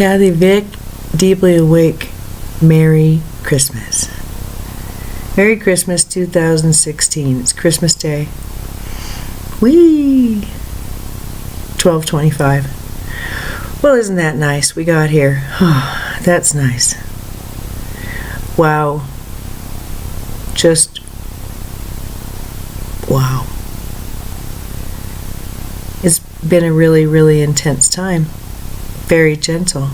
Kathy Vick, Deeply Awake. Merry Christmas. Merry Christmas 2016. It's Christmas Day. Whee! 12:25. Well, isn't that nice? We got here. Oh, that's nice. Wow. Just wow. It's been a really, really intense time. Very gentle,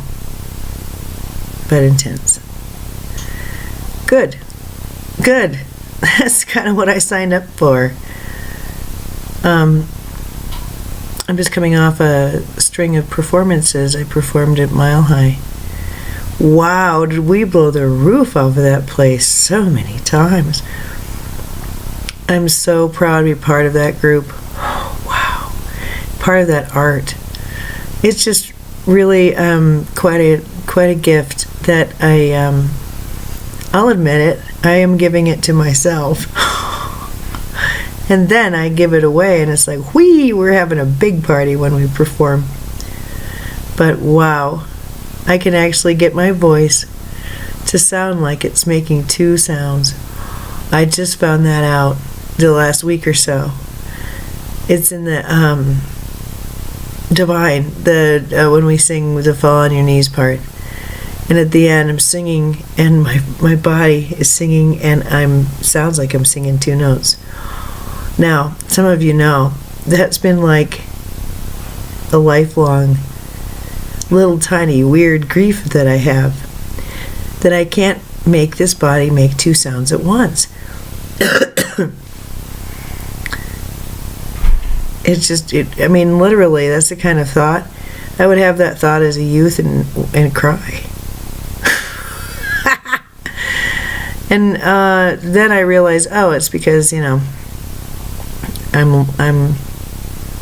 but intense. Good. Good. That's kind of what I signed up for. I'm just coming off a string of performances. I performed at Mile High. Wow, did we blow the roof off of that place so many times. I'm so proud to be part of that group. Wow. Part of that art. It's just really quite a gift that I'll admit it, I am giving it to myself. And then I give it away and it's like, whee, we're having a big party when we perform. But wow, I can actually get my voice to sound like it's making two sounds. I just found that out the last week or so. It's in the Divine, when we sing the fall on your knees part. And at the end I'm singing and my body is singing and sounds like I'm singing two notes. Now, some of you know, that's been like a lifelong little tiny weird grief that I have. That I can't make this body make two sounds at once. It's just, I mean, literally, that's the kind of thought. I would have that thought as a youth and cry. And then I realized, oh, it's because, you know, I'm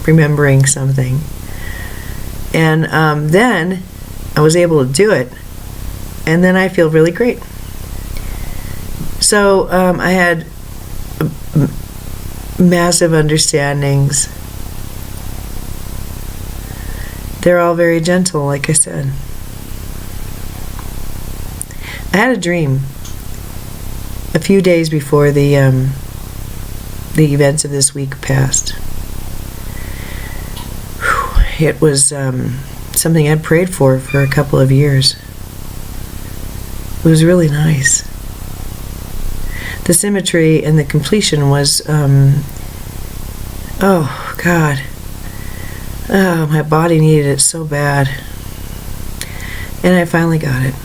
remembering something. And then I was able to do it. And then I feel really great. So I had massive understandings. They're all very gentle, like I said. I had a dream a few days before the events of this week passed. Whew. It was something I'd prayed for a couple of years. It was really nice. The symmetry and the completion was, oh God. Oh, my body needed it so bad. And I finally got it.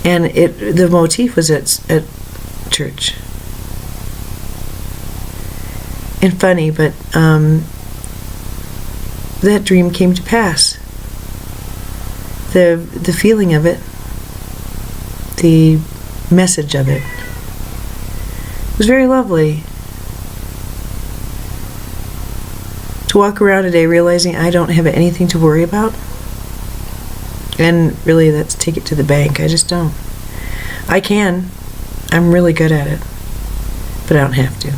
And the motif was at church. And funny, but that dream came to pass. The feeling of it, the message of it, was very lovely. To walk around today realizing I don't have anything to worry about. And really, that's take it to the bank. I just don't. I can. I'm really good at it. But I don't have to.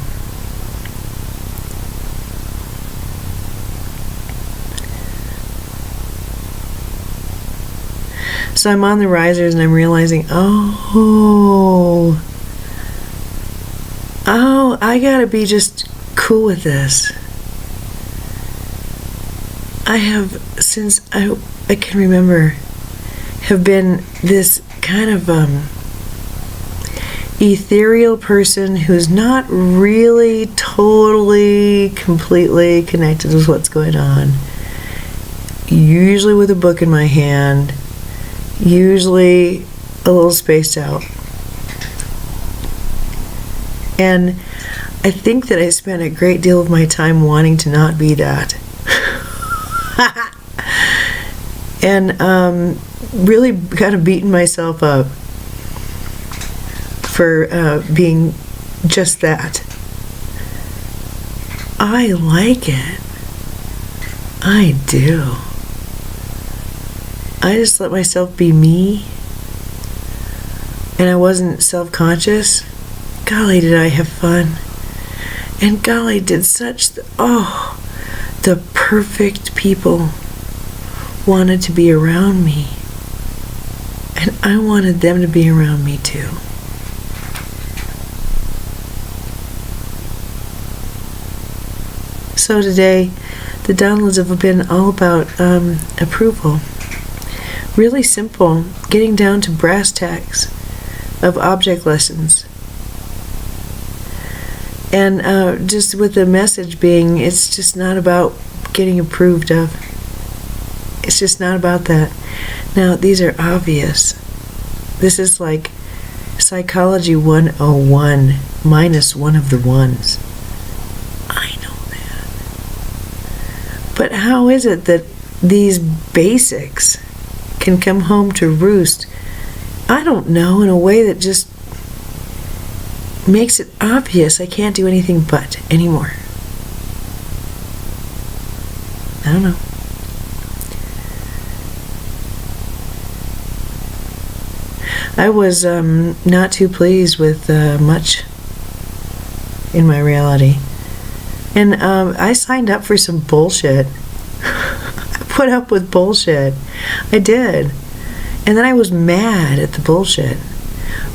So I'm on the risers and I'm realizing, oh, I gotta be just cool with this. I have, since I can remember, have been this kind of ethereal person who's not really totally, completely connected with what's going on. Usually with a book in my hand, usually a little spaced out. And I think that I spent a great deal of my time wanting to not be that. And really kind of beating myself up for being just that. I like it. I do. I just let myself be me. And I wasn't self-conscious. Golly, did I have fun. And golly, did the perfect people wanted to be around me. And I wanted them to be around me too. So today, the downloads have been all about approval. Really simple, getting down to brass tacks of object lessons. And just with the message being, it's just not about getting approved of. It's just not about that. Now, these are obvious. This is like Psychology 101 minus one of the ones. I know that. But how is it that these basics can come home to roost? I don't know, in a way that just makes it obvious I can't do anything but anymore. I don't know. I was not too pleased with much in my reality. And I signed up for some bullshit. I put up with bullshit. I did. And then I was mad at the bullshit.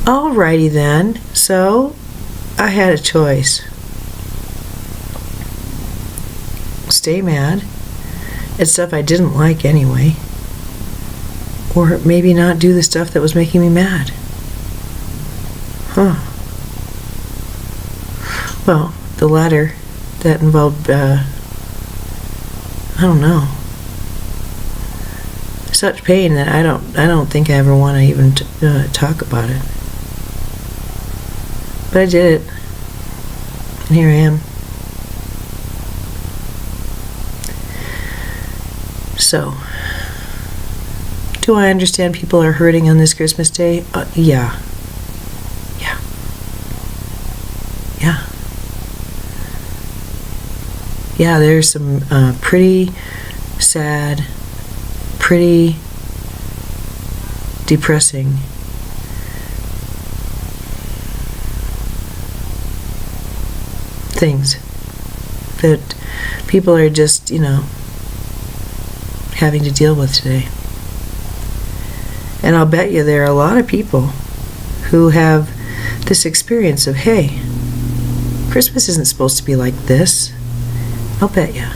Alrighty then. So, I had a choice. Stay mad at stuff I didn't like anyway. Or maybe not do the stuff that was making me mad. Huh. Well, the latter, that involved, I don't know, such pain that I don't think I ever want to even talk about it. But I did it. And here I am. So, do I understand people are hurting on this Christmas Day? Yeah. Yeah. Yeah. Yeah, there's some pretty sad, pretty depressing things that people are just, having to deal with today. And I'll bet you there are a lot of people who have this experience of, hey, Christmas isn't supposed to be like this. I'll bet you.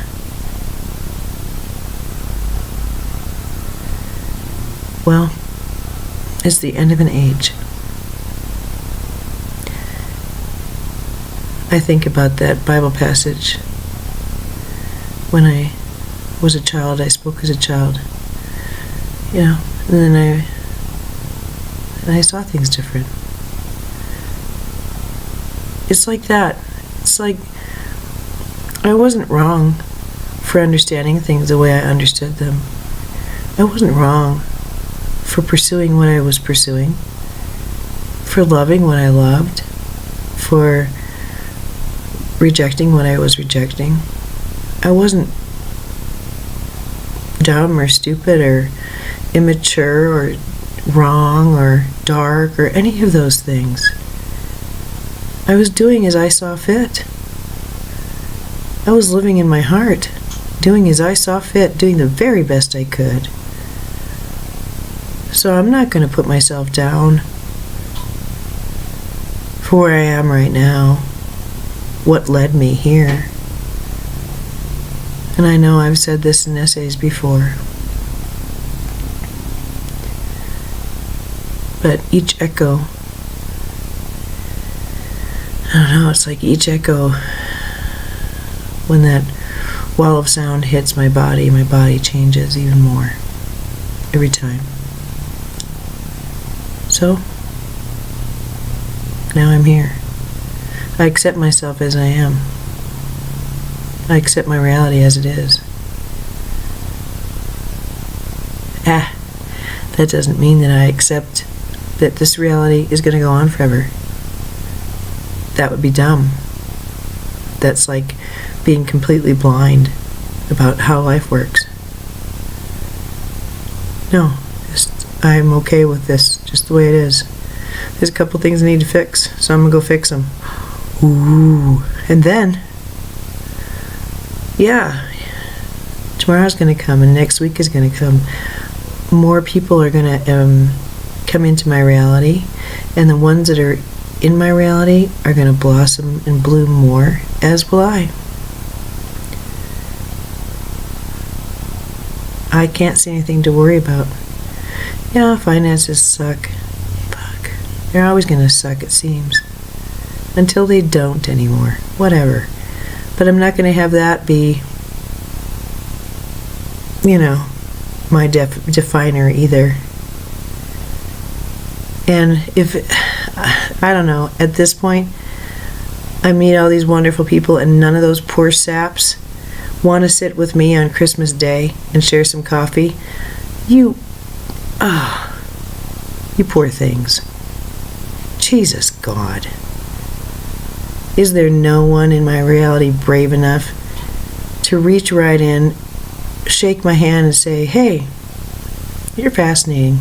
Well, it's the end of an age. I think about that Bible passage. When I was a child, I spoke as a child. And then I saw things different. It's like that. It's like I wasn't wrong for understanding things the way I understood them. I wasn't wrong for pursuing what I was pursuing, for loving what I loved, for rejecting what I was rejecting. I wasn't dumb or stupid or immature or wrong or dark or any of those things. I was doing as I saw fit. I was living in my heart, doing as I saw fit, doing the very best I could. So I'm not going to put myself down for where I am right now, what led me here. And I know I've said this in essays before. But each echo, I don't know, it's like each echo, when that wall of sound hits my body changes even more every time. So, now I'm here. I accept myself as I am. I accept my reality as it is. That doesn't mean that I accept that this reality is going to go on forever. That would be dumb. That's like being completely blind about how life works. No, I'm okay with this just the way it is. There's a couple things I need to fix, so I'm going to go fix them. Ooh. And then, tomorrow's going to come, and next week is going to come. More people are going to come into my reality, and the ones that are in my reality are going to blossom and bloom more, as will I. I can't see anything to worry about. Yeah, finances suck. Fuck. They're always going to suck, it seems. Until they don't anymore. Whatever. But I'm not going to have that be, my definer either. And if, I don't know, at this point, I meet all these wonderful people, and none of those poor saps want to sit with me on Christmas Day and share some coffee. You poor things. Jesus God. Is there no one in my reality brave enough to reach right in, shake my hand and say, hey, you're fascinating.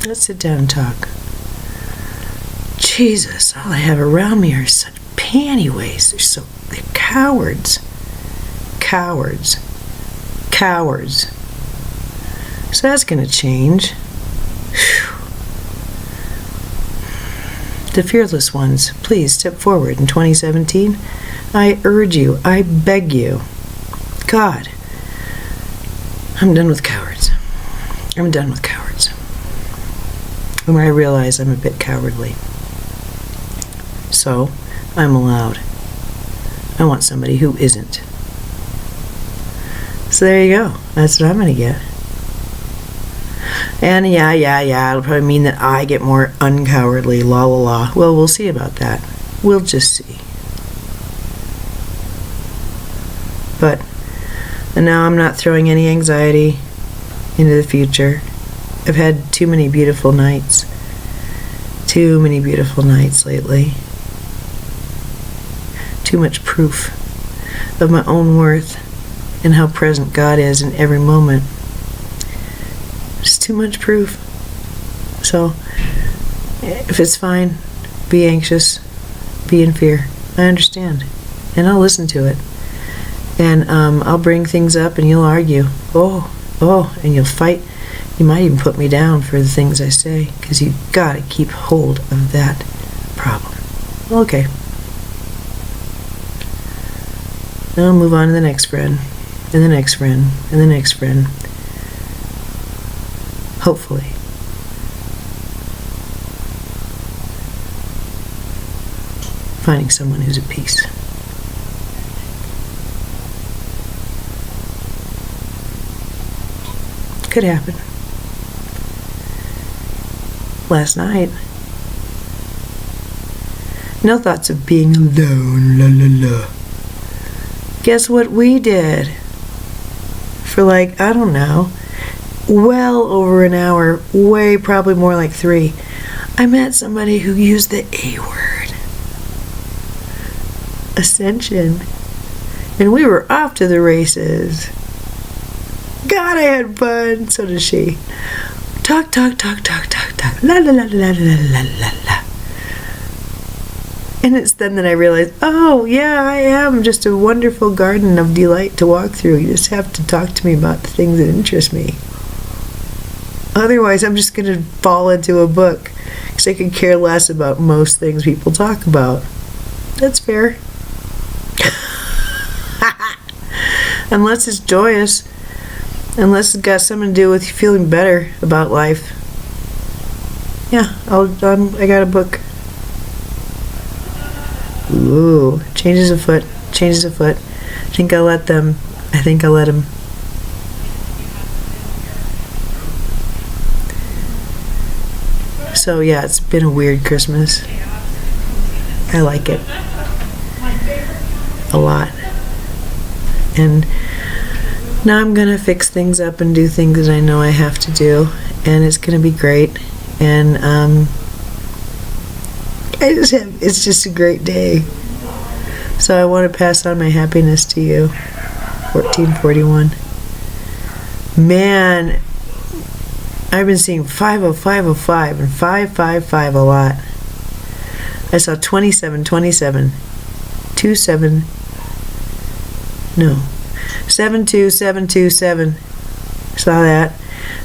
Let's sit down and talk. Jesus, all I have around me are such pantyways. They're cowards. Cowards. So that's going to change. Whew. The fearless ones, please step forward in 2017. I urge you, I beg you. God, I'm done with cowards. I'm done with cowards. When I realize I'm a bit cowardly. So, I'm allowed. I want somebody who isn't. So there you go. That's what I'm going to get. And yeah, it'll probably mean that I get more uncowardly, la la la. Well, we'll see about that. We'll just see. And now I'm not throwing any anxiety into the future. I've had too many beautiful nights. Too many beautiful nights lately. Too much proof of my own worth and how present God is in every moment. Just too much proof. So, if it's fine, be anxious, be in fear. I understand. And I'll listen to it. And I'll bring things up and you'll argue. And you'll fight. You might even put me down for the things I say, because you've got to keep hold of that problem. Okay. Now I'll move on to the next friend, and the next friend, and the next friend. Hopefully. Finding someone who's at peace. Could happen. Last night, no thoughts of being alone, la la la. Guess what we did? For I don't know, well over an hour, probably more like 3, I met somebody who used the A word. Ascension. And we were off to the races. God, I had fun. So did she. Talk. La la la la la la la la. And it's then that I realized, oh yeah, I am just a wonderful garden of delight to walk through. You just have to talk to me about the things that interest me. Otherwise, I'm just going to fall into a book, because I could care less about most things people talk about. That's fair. Unless it's joyous. Unless it's got something to do with you feeling better about life. Yeah, I got a book. Ooh, changes afoot. I think I'll let him. So yeah, it's been a weird Christmas. I like it a lot. And now I'm going to fix things up and do things that I know I have to do. And it's going to be great. And it's just a great day. So I want to pass on my happiness to you. 1441. Man, I've been seeing 50505 and 555 a lot. I saw 27, 27, 27. No. 72727. Saw that.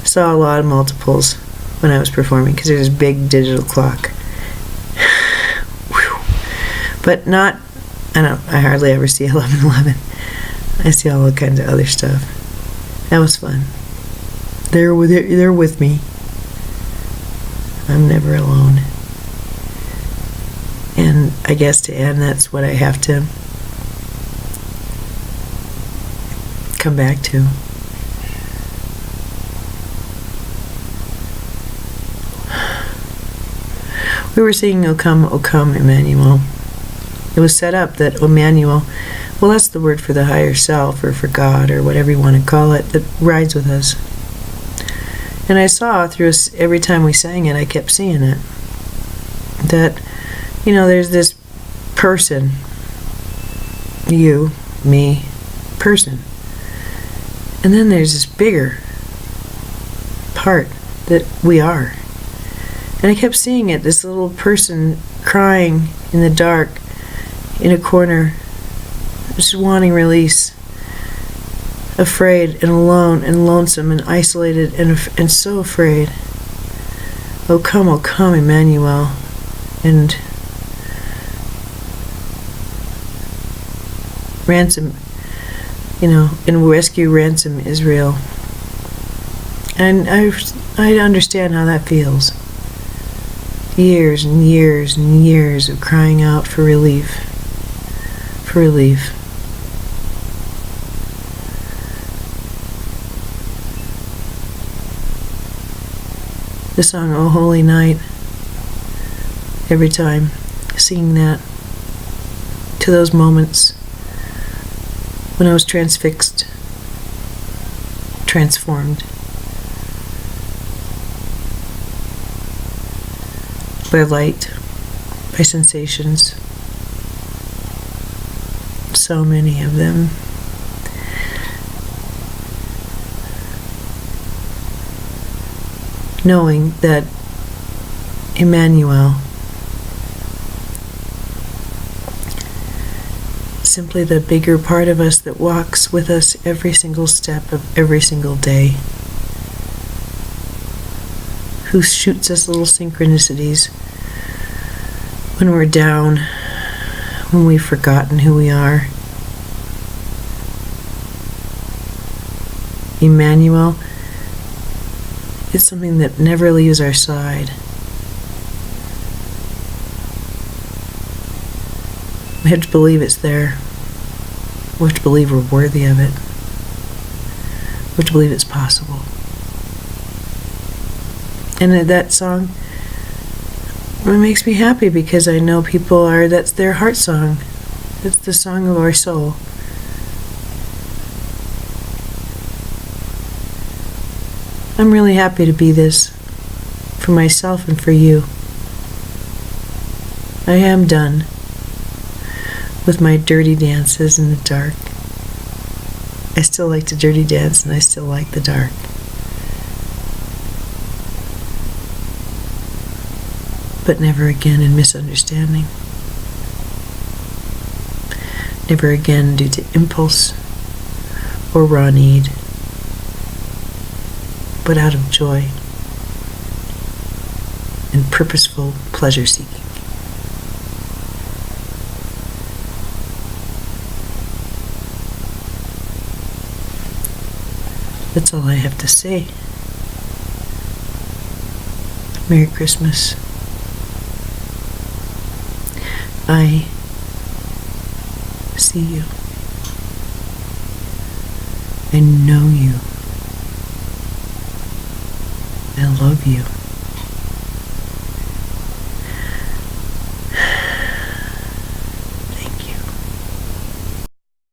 Saw a lot of multiples when I was performing because there's this big digital clock. But not, I hardly ever see 1111. I see all kinds of other stuff. That was fun. They're with me. I'm never alone. And I guess to end, that's what I have to come back to. We were singing O Come, Emmanuel. It was set up that Emmanuel, well, that's the word for the higher self or for God or whatever you want to call it, that rides with us. And I saw through every time we sang it, I kept seeing it, that, there's this person, you, me, person. And then there's this bigger part that we are. And I kept seeing it, this little person crying in the dark, in a corner, just wanting release, afraid and alone and lonesome and isolated and so afraid. O come, Emmanuel. And ransom, and ransom Israel. And I understand how that feels. Years and years and years of crying out for relief. For relief. The song O Holy Night, every time singing that, to those moments when I was transfixed, transformed by light, by sensations, so many of them. Knowing that Emmanuel, simply the bigger part of us that walks with us every single step of every single day, who shoots us little synchronicities when we're down, when we've forgotten who we are. Emmanuel, it's something that never leaves our side. We have to believe it's there. We have to believe we're worthy of it. We have to believe it's possible. And that song, it makes me happy because I know that's their heart song. It's the song of our soul. I'm really happy to be this for myself and for you. I am done with my dirty dances in the dark. I still like to dirty dance and I still like the dark. But never again in misunderstanding. Never again due to impulse or raw need, but out of joy and purposeful pleasure seeking. That's all I have to say. Merry Christmas. I see you. I know you. I love you.